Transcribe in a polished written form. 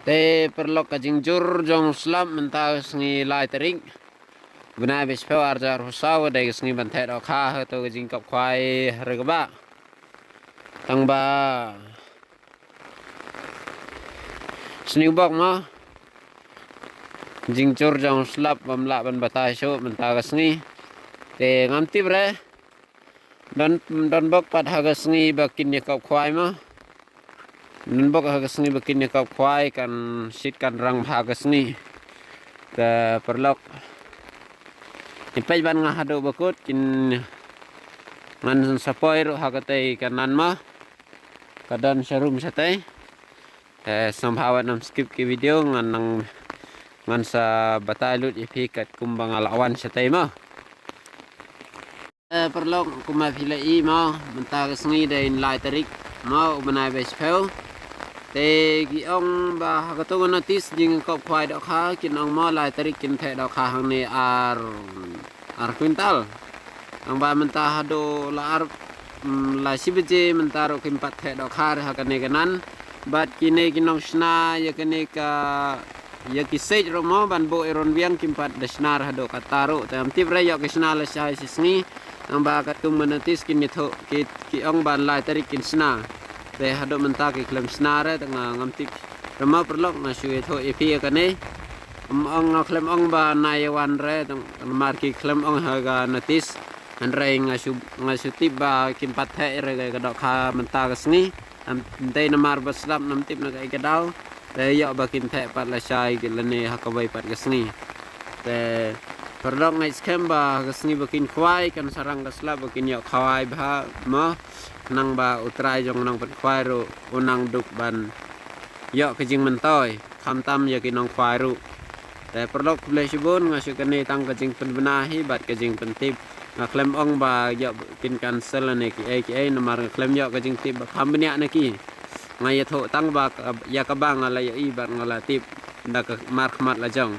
Te perlok kajing jur jong slam mentah sengi lai terik. Bena bis peu arjar husau dai sengi bantai do kha to kajing kap kwai regba. Tang ba seni bok ma jing jur jong slap bamla ban batai sho mentah sengi. Te ngamti bre don bok pat haga sengi bakin ni kap kwai ma. Nunbok hagas ni bakin kap kwai kan sit kan rang hagas ni ke perlok ipai ban ngahado bakut kin ngan sapoi ro hagatai kanan ma kadan sharum satai somehow nam skip ki video ngan sa batalut ipikat kumbang alawan satai ma perlok kuma filai ma mentagas ni dain lai tarik ma ubanai bes peu te gi ong ba hagato notis jing kop kwai dok kha kin ong mo lai tarik kin the dok kha hang ni ar kwintal ang ba mentah hado la ar la sibje mentaro kin pat the dok kha ha kan kanan bat kine kinong sna ya kene ka ya kisej ro mo ban bo iron biang kin pat desnar hado kataro tam tip re yo kisna la sai sisni ang ba ka tum notis kin mitho ki ong ban lai tarik kin sna te hado mentah ki klem snare tengah ngamtik rama perlok na shui tho epi kane ong klem ong ba nayawan re teng mar ki klem ong haga notis andre ngasu tiba kimpat he re ga dok kha mentah kasni te namar baslam nam tip na ga gadau te yo ba kin the pat la sai ki lene hakabai pat kasni te perlok ngai skem ba kasni bakin kwai kan sarang kasla bakin yo khawai ba ma nang ba utrai jong nang pat kwai ro unang duk ban yo kajing mentoy kham tam ya kinong kwai ro te perlok flashbon ngasu kane tang kajing penbenahi bat kajing pentip ngaklem ong ba yo kin cancel ne ki namar ngaklem yo kajing tip ba kham benya na ki ngai tho tang ba ya kabang ala ya i bat ngala tip ndak mar khmat la jong